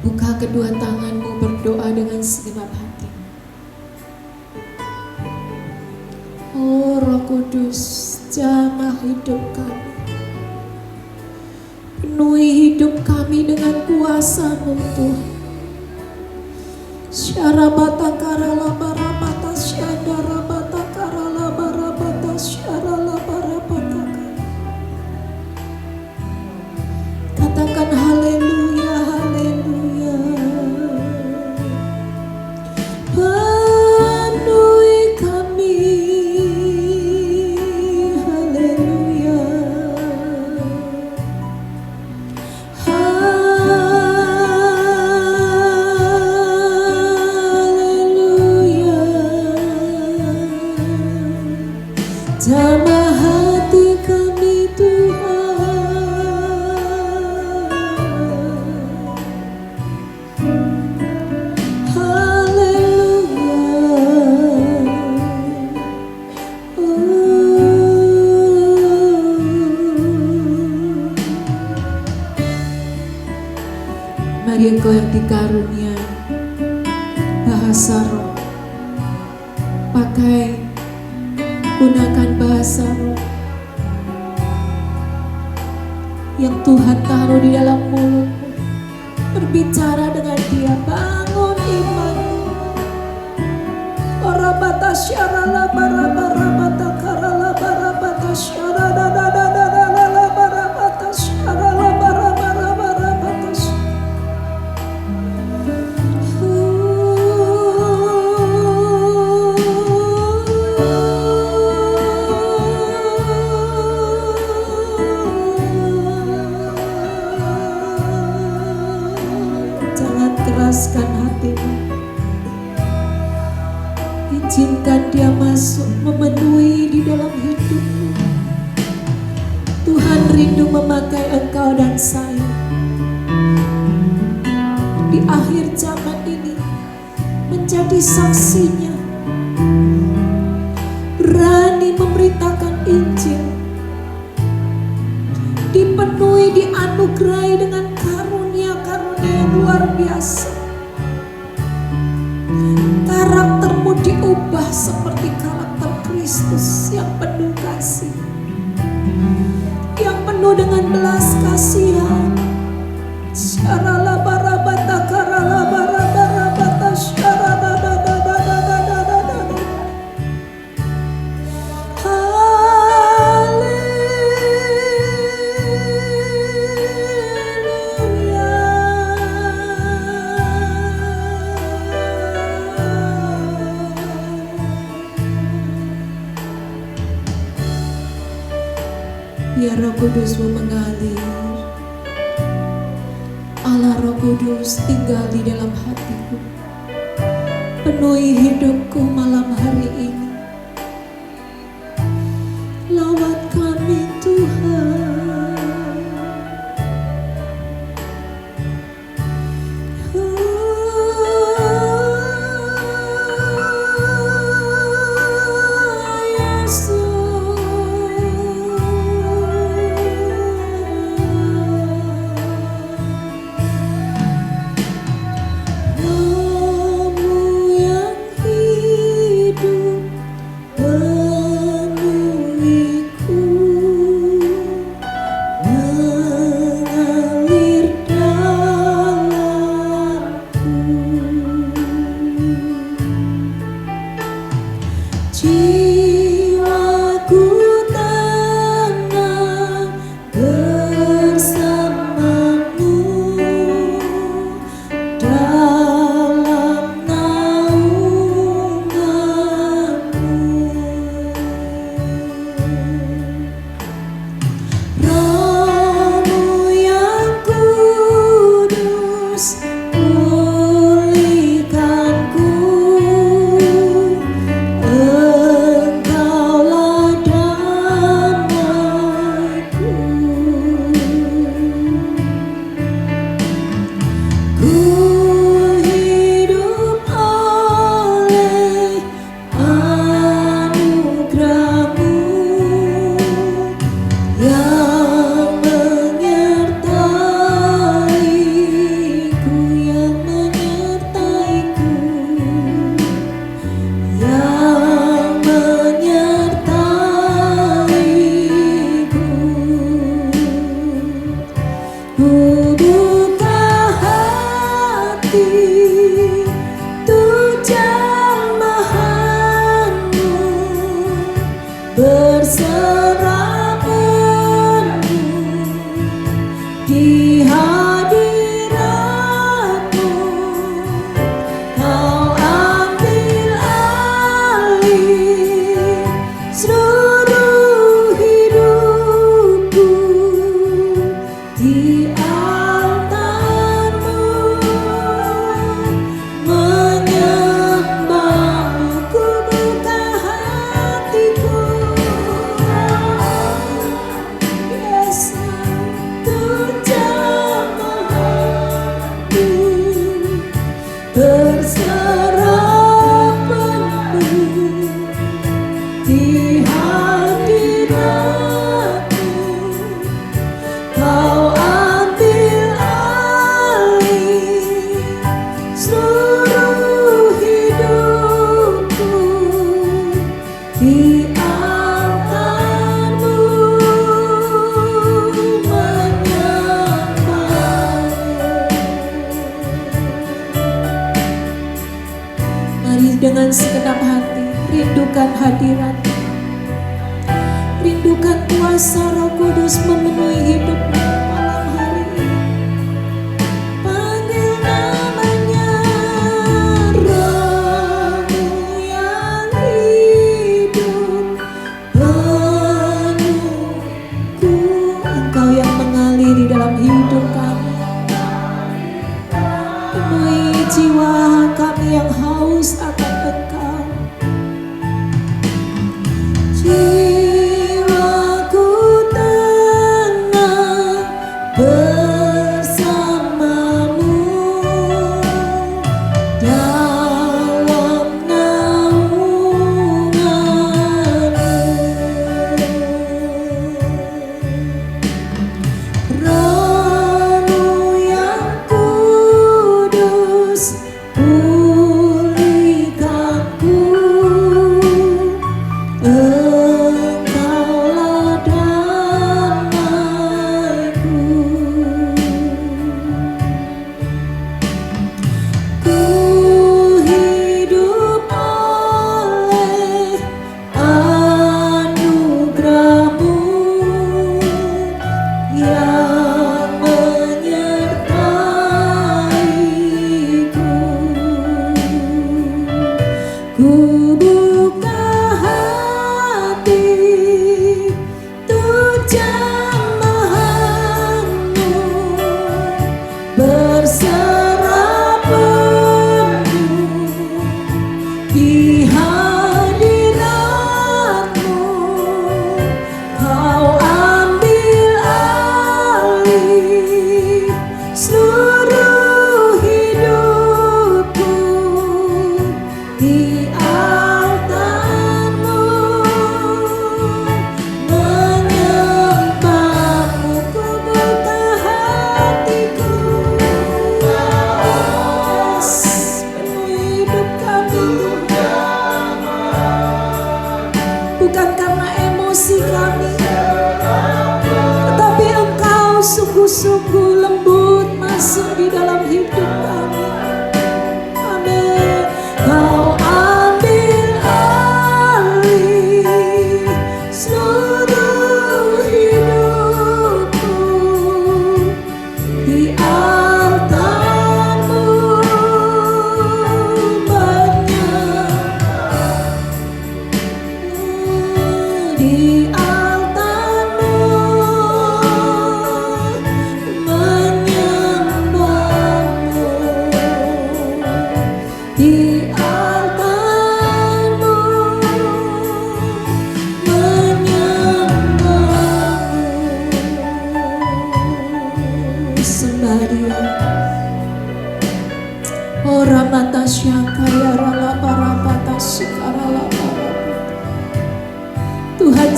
Buka kedua tanganmu, berdoa dengan segenap hati. Oh Roh Kudus, jamah hidup kami. Penuhi hidup kami dengan kuasa-Mu Tuhan. Syarabata karala barabata syadarabata karala barabata syarala barabata. Katakan haleluya, haleluya. Penuhi kami, haleluya. Jamah hati kami Tuhan, haleluya. Mari engkau yang dikarunia bahasa roh, pakai, gunakan bahasa roh yang Tuhan taruh di dalam mulutmu. Berbicara dengan dia, bangun imanmu. Orabata syarala barabata karala barabata syarala barabata syarala barabata syarala. Keraskan hatimu. Izinkan dia masuk, memenuhi di dalam hidupmu. Tuhan rindu memakai engkau dan saya di akhir zaman ini menjadi saksinya, berani memberitakan Injil, dipenuhi, dianugerahkan Karaktermu diubah seperti karakter Kristus yang penuh kasih, yang penuh dengan belas kasihan. Syaralabarabata karalabarabata syaradadadadadadadadadada. Biar Roh Kudus-Mu mengalir. Allah Roh Kudus tinggal di dalam hatiku. Penuhi hidupku malam hari ini. Lawat kami Tuhan. Jiwaku tenang bersamamu dalam naunganmu. Roh-Mu yang kudus pulihkanku. Berserah penuh di hadirat-Mu. Kau ambil alih seluruh hidupku di altar-Mu. Menyembah-Mu ku buka hatiku. Berserah penuh di hadirat-Mu. Kau ambil alih seluruh hidupku di altar-Mu. Mari dengan segenap hati rindukan hadirat, rindukan kuasa Roh Kudus memenuhi hidupmu malam hari ini. Panggil namanya, Roh-Mu yang hidup penuhku. Engkau yang mengalir di dalam hidup kami. Penuhi jiwa kami yang haus akan Engkau. Jiwaku tenang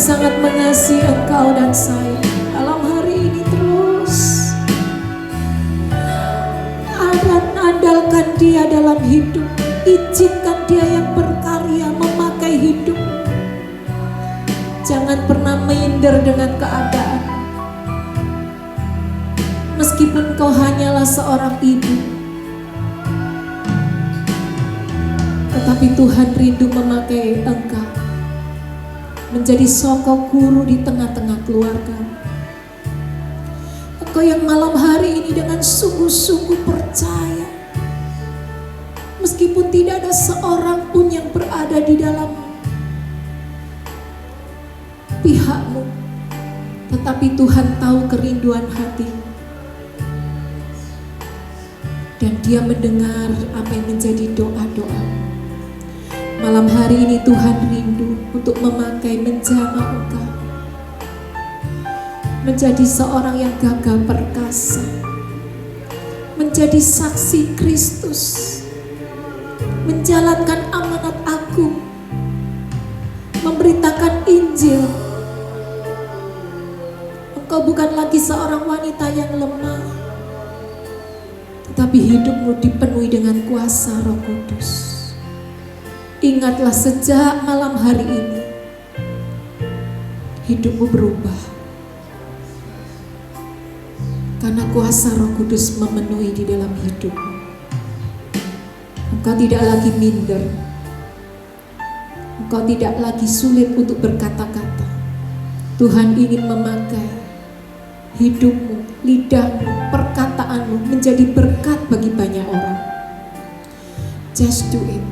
sangat mengasihi engkau dan saya. Dalam hari ini terus andalkan Dia dalam hidup. Izinkan Dia yang berkarya memakai hidup. Jangan pernah minder dengan keadaan. Meskipun kau hanyalah seorang ibu, tetapi Tuhan rindu memakai engkau menjadi sokok guru di tengah-tengah keluarga. Engkau yang malam hari ini dengan sungguh-sungguh percaya, meskipun tidak ada seorang pun yang berada di dalam pihakmu, tetapi Tuhan tahu kerinduan hatimu. Dan Dia mendengar apa yang menjadi doa-doa. Malam hari ini Tuhan rindu untuk memakai menjamah engkau menjadi seorang yang gagah perkasa, menjadi saksi Kristus, menjalankan amanat agung, memberitakan Injil. Engkau bukan lagi seorang wanita yang lemah, tetapi hidupmu dipenuhi dengan kuasa Roh Kudus. Ingatlah, sejak malam hari ini hidupmu berubah, karena kuasa Roh Kudus memenuhi di dalam hidupmu. Engkau tidak lagi minder, engkau tidak lagi sulit untuk berkata-kata. Tuhan ingin memakai hidupmu, lidahmu, perkataanmu menjadi berkat bagi banyak orang. Just do it.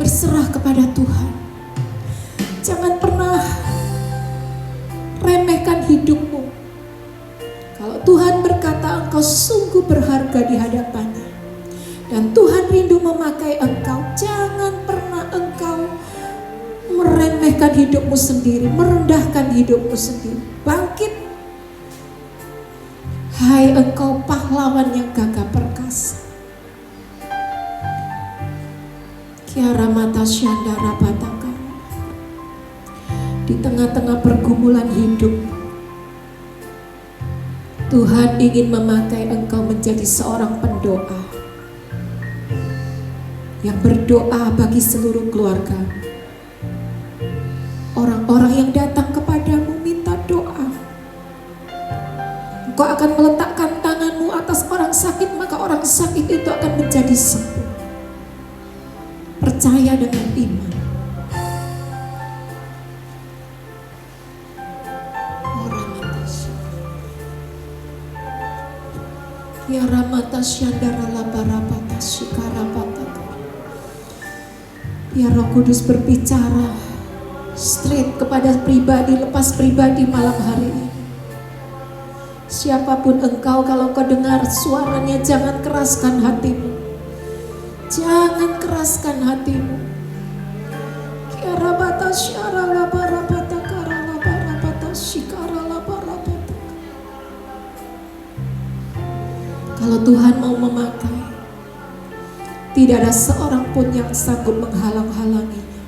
Berserah kepada Tuhan. Jangan pernah remehkan hidupmu. Kalau Tuhan berkata engkau sungguh berharga di hadapannya, dan Tuhan rindu memakai engkau, jangan pernah engkau meremehkan hidupmu sendiri, merendahkan hidupmu sendiri. Bangkit, hai engkau pahlawan yang gagah perkasa. Kiara mata syandara bataka. Di tengah-tengah pergumulan hidup, Tuhan ingin memakai engkau menjadi seorang pendoa yang berdoa bagi seluruh keluarga. Orang-orang yang datang kepadamu minta doa, engkau akan meletakkan tanganmu atas orang sakit, maka orang sakit itu akan menjadi sembuh. Percaya dengan iman. Ya ramata syandara labarapata shikarapataka. Ya Roh Kudus berbicara straight kepada pribadi lepas pribadi malam hari ini. Siapapun engkau, kalau kau dengar suaranya, jangan keraskan hatimu. Jangan keraskan hatimu. Kiara bata syara labarapata kara labarapata shikara labarapata. Kalau Tuhan mau memakai, tidak ada seorang pun yang sanggup menghalang-halanginya.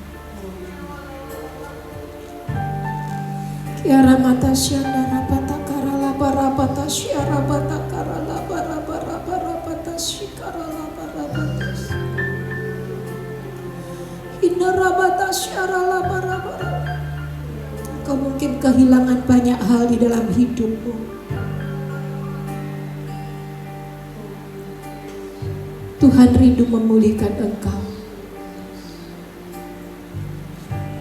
Kiara mata syandara bata kara labarapata syara bata kara labarapata shikara labarapata. Inarabata syara labarapata. Kau mungkin kehilangan banyak hal di dalam hidupmu. Tuhan rindu memulihkan engkau,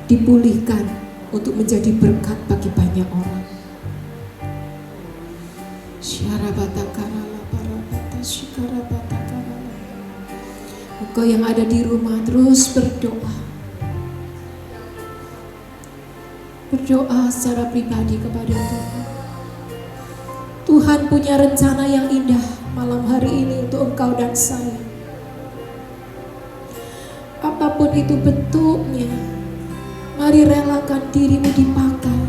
dipulihkan untuk menjadi berkat bagi banyak orang. Engkau yang ada di rumah, terus berdoa. Berdoa secara pribadi kepada Tuhan. Tuhan punya rencana yang indah malam hari ini untuk engkau dan saya. Apapun itu bentuknya, mari relakan dirimu dipakai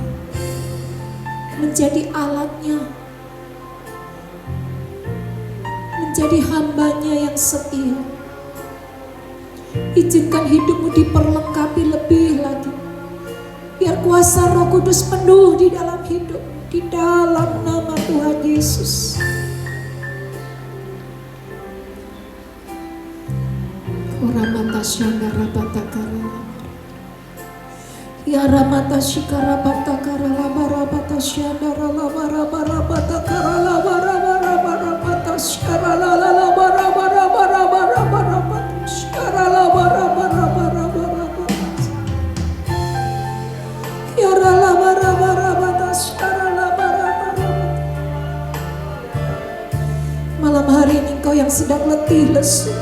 menjadi alatnya, menjadi hambanya yang setia. Izinkan hidupmu diperlengkapi lebih lagi, biar kuasa Roh Kudus penuh di dalam hidup, di dalam nama Tuhan Yesus. Ramata Syandara Batakara Ya Ramata Shikara Batakara Labarabata Syandara Labarabarabata Labarabata Syara Labarabarabata Syara Labarabarabata Yara Labarabarabata Syara Labarabarabata. Malam hari ini kau yang sedang letih lesu,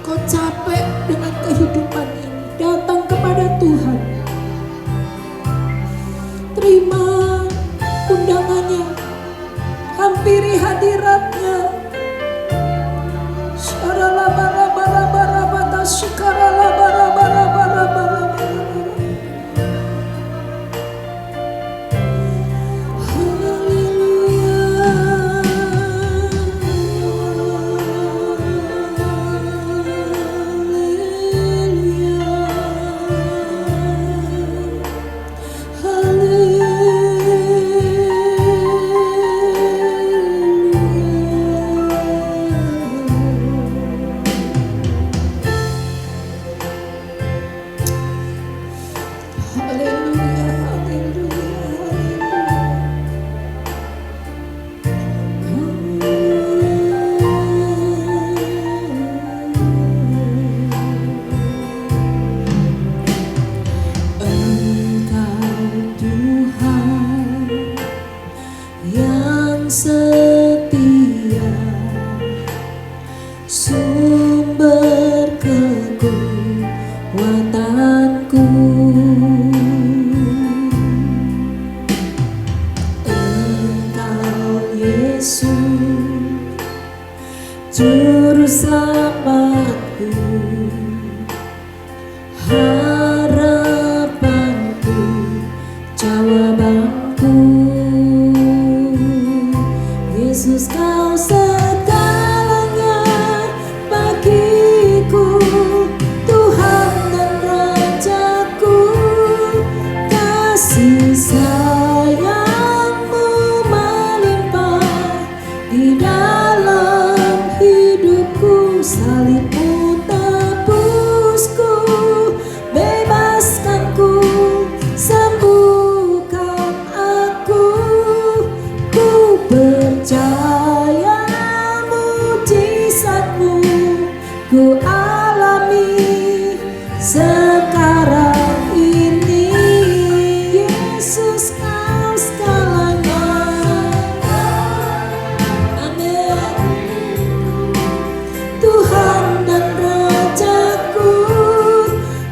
kau capek dengan kehidupan ini, datang kepada Tuhan. Terima undangannya, hampiri hadiratnya. Syarala bara bara bara bata syukarala bara bara bara bara. Juru selamatku, harapanku, jawabanku. Yesus, kau segalanya bagiku, Tuhan dan Rajaku. Kasih sayang-Mu melimpah di dalam hidupku. Salib-Mu tebusku, bebaskanku, sembuhkan aku. Ku percaya mujizat-Mu, ku alami sekarang ini. Yesus, kau segalanya. Amin. Tuhan dan Rajaku,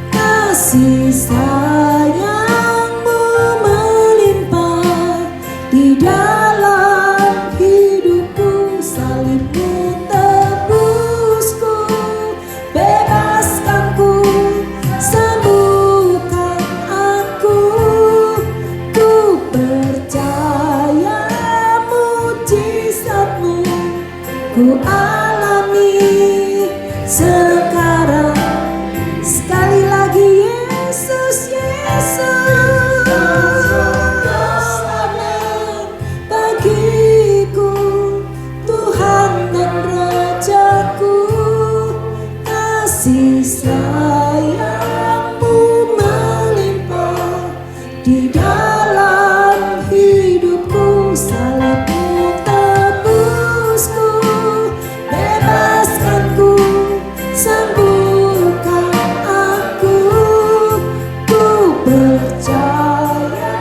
kasih sayang-Mu melimpah di dalam hidupku. Salib-Mu tebusku, bebaskanku, sembuhkan aku. Ku percaya mujizat-Mu, ku alami sekarang. Sekali lagi, Yesus, Yesus, amin. Bagiku, Tuhan dan Rajaku, kasih sayang-Mu melimpah di dalam hidupku. Salib-Mu tebusku, bebaskanku, sembuhkan aku. Ku percaya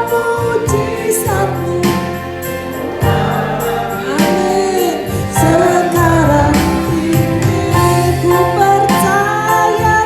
mujizat-Mu, amin. Sekarang ini ku percaya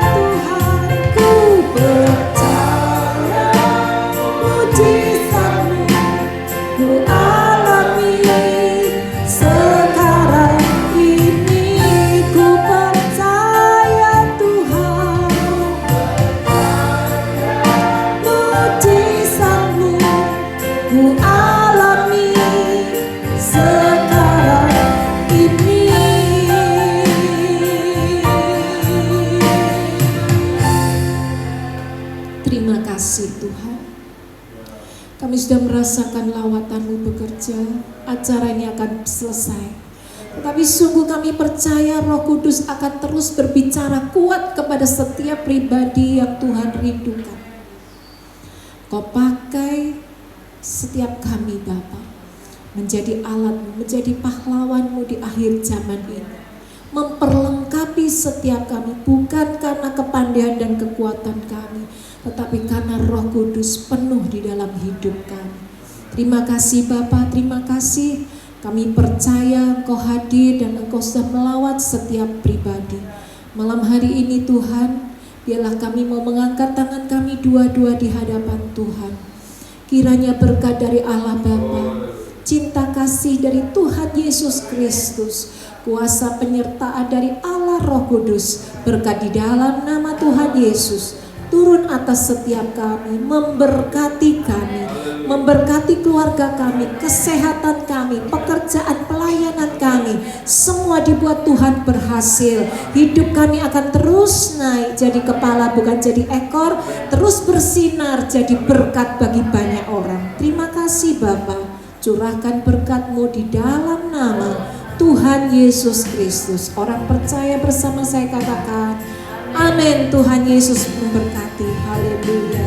kasih Tuhan. Kami sudah merasakan lawatan-Mu bekerja, acara ini akan selesai. Tetapi sungguh kami percaya Roh Kudus akan terus berbicara kuat kepada setiap pribadi yang Tuhan rindukan. Kau pakai setiap kami Bapa menjadi alat-Mu, menjadi pahlawan-Mu di akhir zaman ini. Memperlengkapi setiap kami, bukan karena kepandaian dan kekuatan kami, tetapi karena Roh Kudus penuh di dalam hidup kami. Terima kasih Bapa, terima kasih. Kami percaya Engkau hadir dan Engkau sudah melawat setiap pribadi. Malam hari ini Tuhan, biarlah kami mau mengangkat tangan kami dua-dua di hadapan Tuhan. Kiranya berkat dari Allah Bapa, cinta kasih dari Tuhan Yesus Kristus, kuasa penyertaan dari Allah Roh Kudus, berkat di dalam nama Tuhan Yesus turun atas setiap kami, memberkati kami, memberkati keluarga kami, kesehatan kami, pekerjaan pelayanan kami, semua dibuat Tuhan berhasil. Hidup kami akan terus naik jadi kepala bukan jadi ekor, terus bersinar jadi berkat bagi banyak orang. Terima kasih Bapa, curahkan berkat-Mu di dalam nama Tuhan Yesus Kristus. Orang percaya bersama saya katakan amin. Tuhan Yesus memberkati. Haleluya.